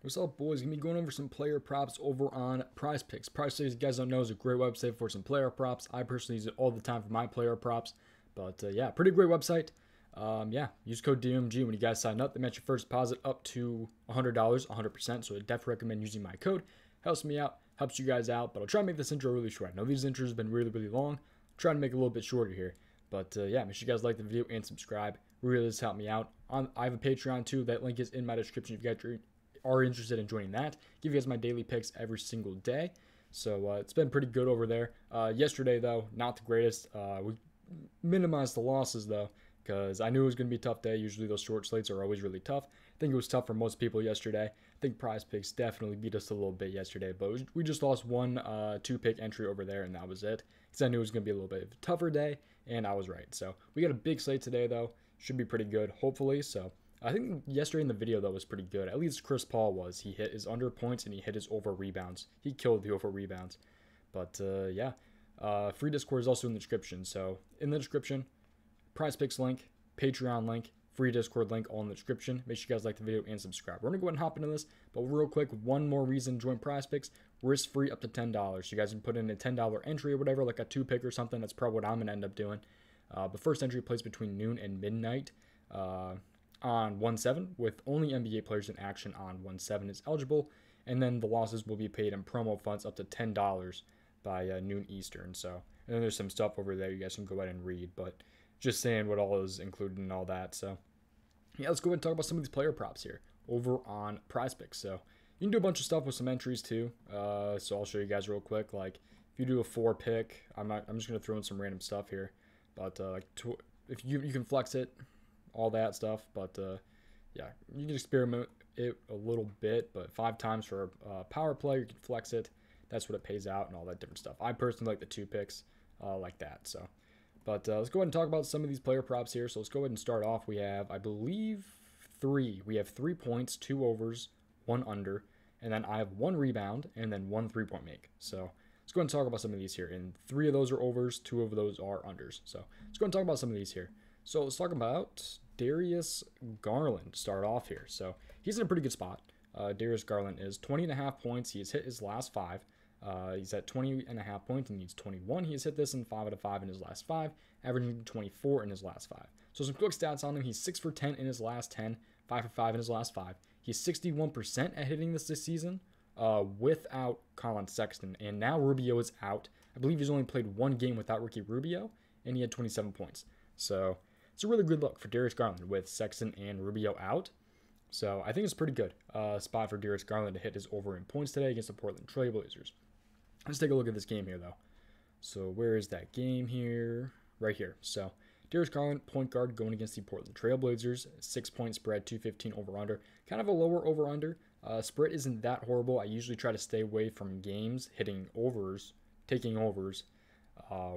What's up, boys? Gonna be going over some player props over on prizepicks. Prizepicks, you guys don't know, is a great website for some player props. I personally use it all the time for my player props. But yeah, pretty great website. Yeah, use code DOMG when you guys sign up. They match your first deposit up to $100, 100%. So I definitely recommend using my code. Helps me out, helps you guys out. But I'll try to make this intro really short. I know these intros have been really long. I'll try to make it a little bit shorter here. But yeah, make sure you guys like the video and subscribe. Really does help me out. I have a Patreon too. That link is in my description if you guys are interested in joining that. Give you guys my daily picks every single day. So it's been pretty good over there. Yesterday, though, not the greatest. We minimized the losses, though, because I knew it was going to be a tough day. Usually those short slates are always really tough. I think it was tough for most people yesterday. I think prizepicks definitely beat us a little bit yesterday, but we just lost one 2-pick entry over there, and that was it. Because I knew it was going to be a little bit of a tougher day, and I was right. So we got a big slate today, though. Should be pretty good, hopefully. So I think yesterday in the video, though, was pretty good. At least Chris Paul was. He hit his under points, and he hit his over rebounds. He killed the over rebounds. But yeah, free Discord is also in the description. So in the description, prizepicks link, Patreon link, free Discord link, all in the description. Make sure you guys like the video and subscribe. We're going to go ahead and hop into this. But real quick, one more reason to join prizepicks. Risk free up to $10. You guys can put in a $10 entry or whatever, like a 2-pick or something. That's probably what I'm going to end up doing. The first entry plays between noon and midnight on 1/7, with only NBA players in action on 1/7 is eligible, and then the losses will be paid in promo funds up to $10 by noon Eastern. So, and then there's some stuff over there you guys can go ahead and read, but just saying what all is included and all that. So, yeah, let's go ahead and talk about some of these player props here over on prizepicks. So, you can do a bunch of stuff with some entries too. So I'll show you guys real quick. Like, if you do a 4-pick, I'm just gonna throw in some random stuff here. But if you can flex it, all that stuff. But yeah, you can experiment it a little bit. But 5 times for a power play, you can flex it. That's what it pays out and all that different stuff. I personally like the 2-picks like that. So, but let's go ahead and talk about some of these player props here. So let's go ahead and start off. We have, I believe, 3. We have 3 points, 2 overs, 1 under, and then I have 1 rebound and then 1 3-point make. So let's go ahead and talk about some of these here. And 3 of those are overs, 2 of those are unders. So let's go ahead and talk about some of these here. So let's talk about Darius Garland to start off here. So he's in a pretty good spot. Darius Garland is 20.5 points. He has hit his last 5. He's at 20.5 points and needs 21. He has hit this in 5 out of 5 in his last 5, averaging 24 in his last 5. So some quick stats on him. He's 6 for 10 in his last 10, 5 for 5 in his last 5. He's 61% at hitting this season without Colin Sexton. And now Rubio is out. I believe he's only played 1 game without Ricky Rubio, and he had 27 points. So it's a really good look for Darius Garland with Sexton and Rubio out. So I think it's pretty good spot for Darius Garland to hit his over in points today against the Portland Trailblazers. Let's take a look at this game here, though. So where is that game here? Right here. So Darius Garland, point guard, going against the Portland Trailblazers. 6-point spread, 215 over-under. Kind of a lower over-under. Spread isn't that horrible. I usually try to stay away from games hitting overs, taking overs,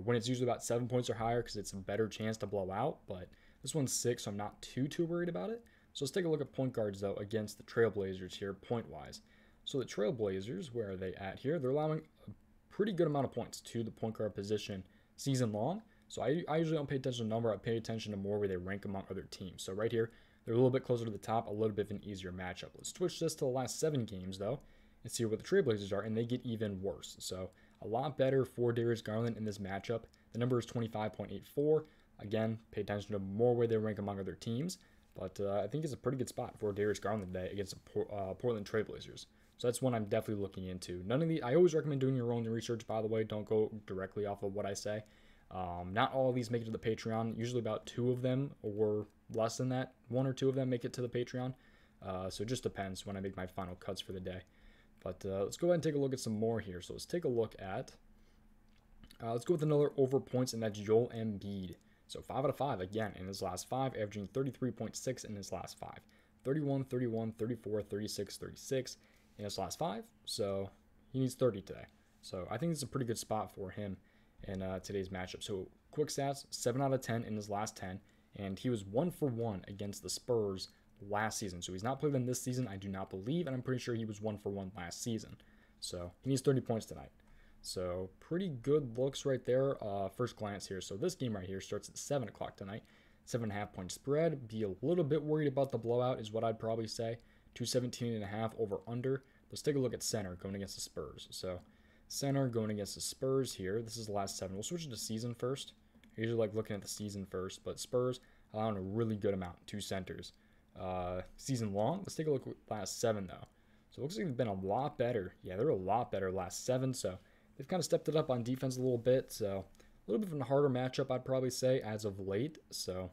when it's usually about 7 points or higher because it's a better chance to blow out. But this one's 6, so I'm not too worried about it. So let's take a look at point guards, though, against the Trailblazers here, point-wise. So the Trailblazers, where are they at here? They're allowing a pretty good amount of points to the point guard position season long. So I usually don't pay attention to number. I pay attention to more where they rank among other teams. So right here, they're a little bit closer to the top, a little bit of an easier matchup. Let's switch this to the last 7 games, though, and see what the Trailblazers are, and they get even worse. So a lot better for Darius Garland in this matchup. The number is 25.84. Again, pay attention to more where they rank among other teams. But I think it's a pretty good spot for Darius Garland today against the Portland Trailblazers. So that's one I'm definitely looking into. None of the I always recommend doing your own research, by the way. Don't go directly off of what I say. Not all of these make it to the Patreon. Usually about 2 of them or less than that. 1 or 2 of them make it to the Patreon. So it just depends when I make my final cuts for the day. But let's go ahead and take a look at some more here. So let's take a look at, let's go with another over points, and that's Joel Embiid. So 5 out of 5 again in his last 5, averaging 33.6 in his last 5. 31, 31, 34, 36, 36 in his last 5. So he needs 30 today. So I think it's a pretty good spot for him in today's matchup. So quick stats, 7 out of 10 in his last 10. And he was 1 for 1 against the Spurs last season. So he's not played them this season, I do not believe. And I'm pretty sure he was 1 for 1 last season. So he needs 30 points tonight. So pretty good looks right there. First glance here. So this game right here starts at 7 o'clock tonight. 7.5 point spread. Be a little bit worried about the blowout is what I'd probably say. 217.5 over under. Let's take a look at center going against the Spurs. So center going against the Spurs here. This is the last 7. We'll switch it to season first. I usually like looking at the season first, but Spurs allowing a really good amount, 2 centers. Season long, let's take a look at last 7 though. So it looks like they've been a lot better. Yeah, they're a lot better last 7, so they've kind of stepped it up on defense a little bit. So a little bit of a harder matchup, I'd probably say, as of late. So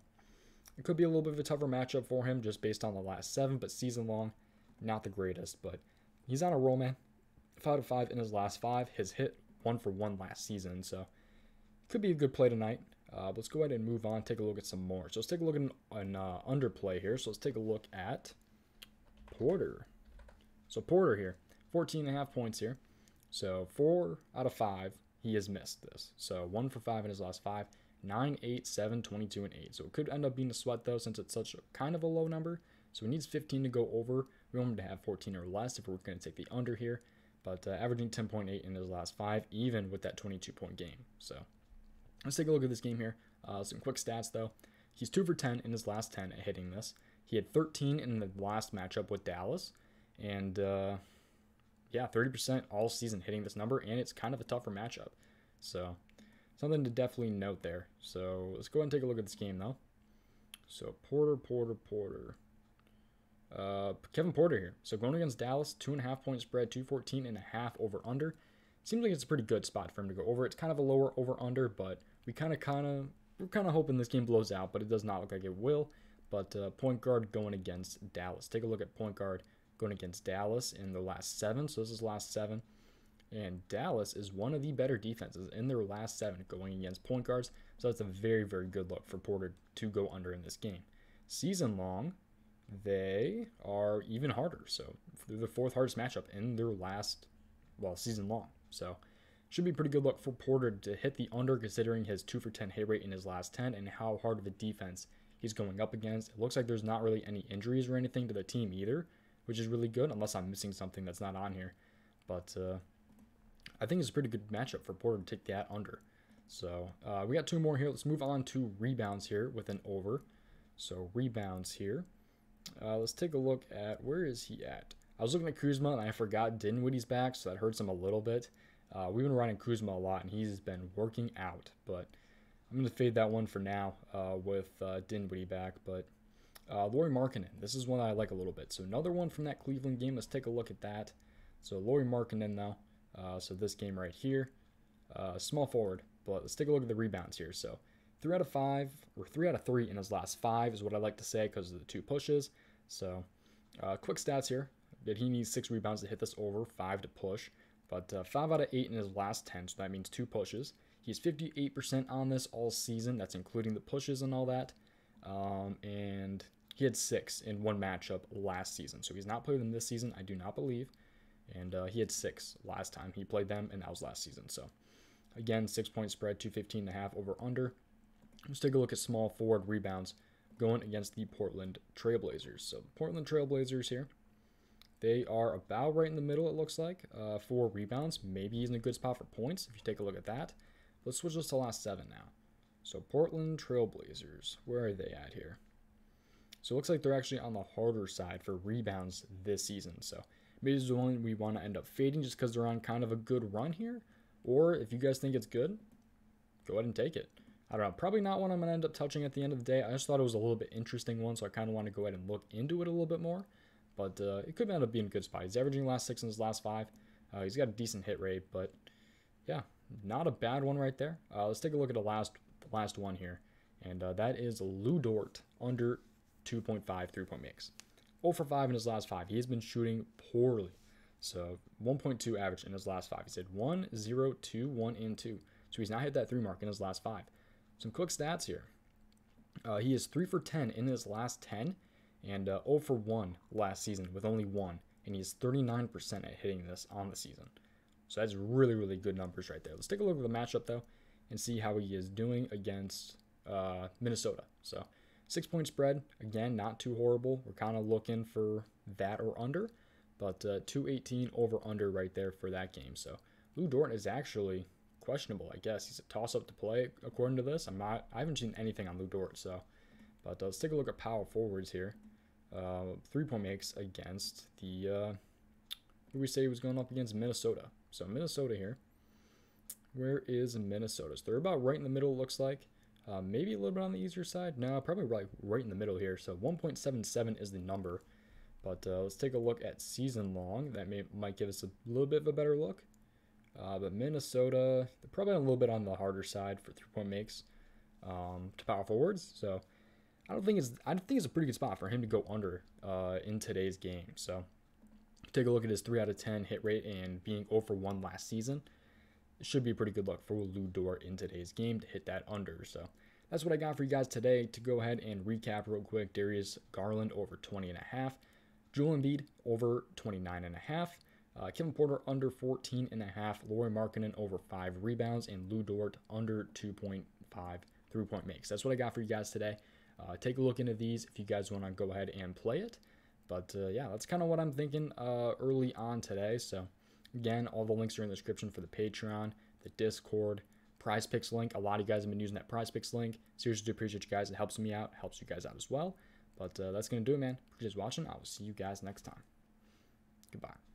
it could be a little bit of a tougher matchup for him just based on the last 7, but season long, not the greatest. But he's on a roll, man. 5 out of 5 in his last 5. His hit 1 for 1 last season, so could be a good play tonight. Let's go ahead and move on, take a look at some more. So let's take a look at an underplay here. So let's take a look at Porter. So Porter here, 14.5 points here. So 4 out of 5, he has missed this. So 1 for 5 in his last 5. 9, 8, 7, 22, and 8. So it could end up being a sweat, though, since it's such a kind of a low number. So he needs 15 to go over. We want him to have 14 or less if we're going to take the under here. But averaging 10.8 in his last 5, even with that 22-point game. So let's take a look at this game here. Some quick stats, though. He's 2 for 10 in his last 10 at hitting this. He had 13 in the last matchup with Dallas. And, yeah, 30% all season hitting this number. And it's kind of a tougher matchup. So something to definitely note there. So let's go ahead and take a look at this game, though. So Porter. Kevin Porter here. So going against Dallas, 2.5 point spread, 214.5 over under. Seems like it's a pretty good spot for him to go over. It's kind of a lower over under, but we're kind of hoping this game blows out, but it does not look like it will. But point guard going against Dallas. Take a look at point guard going against Dallas in the last 7. So this is last 7. And Dallas is one of the better defenses in their last 7 going against point guards. So that's a very, very good look for Porter to go under in this game. Season long, they are even harder. So they're the 4th hardest matchup in their last, season long. So should be a pretty good look for Porter to hit the under considering his 2 for 10 hit rate in his last 10 and how hard of a defense he's going up against. It looks like there's not really any injuries or anything to the team either, which is really good unless I'm missing something that's not on here. But I think it's a pretty good matchup for Porter to take that under. So we got 2 more here. Let's move on to rebounds here with an over. So rebounds here. Let's take a look at, where is he at? I was looking at Kuzma and I forgot Dinwiddie's back, so that hurts him a little bit. We've been running Kuzma a lot and he's been working out, but I'm going to fade that one for now with Dinwiddie back. But Lauri Markkanen, this is one that I like a little bit. So another one from that Cleveland game. Let's take a look at that. So Lauri Markkanen now. So this game right here, small forward, but let's take a look at the rebounds here. So 3 out of 5 or 3 out of 3 in his last 5 is what I like to say because of the 2 pushes. So quick stats here. That he needs 6 rebounds to hit this over, 5 to push, but 5 out of 8 in his last 10, so that means 2 pushes. He's 58% on this all season. That's including the pushes and all that. And he had 6 in one matchup last season, so he's not played them this season, I do not believe. And he had 6 last time he played them, and that was last season. So again, 6-point spread, 215.5 over under. Let's take a look at small forward rebounds going against the Portland Trailblazers. So Portland Trailblazers here, they are about right in the middle, it looks like, for rebounds. Maybe he's in a good spot for points if you take a look at that. Let's switch this to last 7 now. So Portland Trailblazers, where are they at here? So it looks like they're actually on the harder side for rebounds this season. So maybe this is the one we want to end up fading just because they're on kind of a good run here. Or if you guys think it's good, go ahead and take it. I don't know, probably not one I'm going to end up touching at the end of the day. I just thought it was a little bit interesting one, so I kind of want to go ahead and look into it a little bit more. But it could end up being a good spot. He's averaging last 6 in his last 5. He's got a decent hit rate, but yeah, not a bad one right there. Let's take a look at the last one here, and that is Lu Dort under 2.5 3-point makes. 0 for 5 in his last 5. He has been shooting poorly. So 1.2 average in his last 5. He's had 1, 0, 2, 1, and 2. So he's not hit that 3 mark in his last 5. Some quick stats here. He is 3 for 10 in his last 10 and 0 for 1 last season with only 1. And he's 39% at hitting this on the season. So that's really, really good numbers right there. Let's take a look at the matchup, though, and see how he is doing against Minnesota. So 6-point spread, again, not too horrible. We're kind of looking for that or under, but 218 over under right there for that game. So Lu Dort is actually questionable, I guess. He's a toss-up to play, according to this. I haven't seen anything on Lu Dort, so. But let's take a look at power forwards here. 3-point makes against the, who we say he was going up against? Minnesota. So Minnesota here. Where is Minnesota? So they're about right in the middle, it looks like. Maybe a little bit on the easier side. No, probably right in the middle here. So 1.77 is the number. But let's take a look at season long. That might give us a little bit of a better look. But Minnesota, they're probably a little bit on the harder side for 3-point makes to power forwards. So I think it's a pretty good spot for him to go under in today's game. So take a look at his 3 out of 10 hit rate and being 0 for 1 last season. It should be a pretty good look for Lou Dort in today's game to hit that under. So that's what I got for you guys today. To go ahead and recap real quick: Darius Garland over 20.5, Joel Embiid over 29.5, Kevin Porter under 14.5, Lauri Markkanen over 5 rebounds, and Lou Dort under 2.5 3-point makes. That's what I got for you guys today. Take a look into these if you guys want to go ahead and play it. But yeah, that's kind of what I'm thinking early on today. So again, all the links are in the description for the Patreon, the Discord, PrizePicks link. A lot of you guys have been using that PrizePicks link. Seriously do appreciate you guys. It helps me out, helps you guys out as well. But that's going to do it, man. Appreciate you guys watching. I will see you guys next time. Goodbye.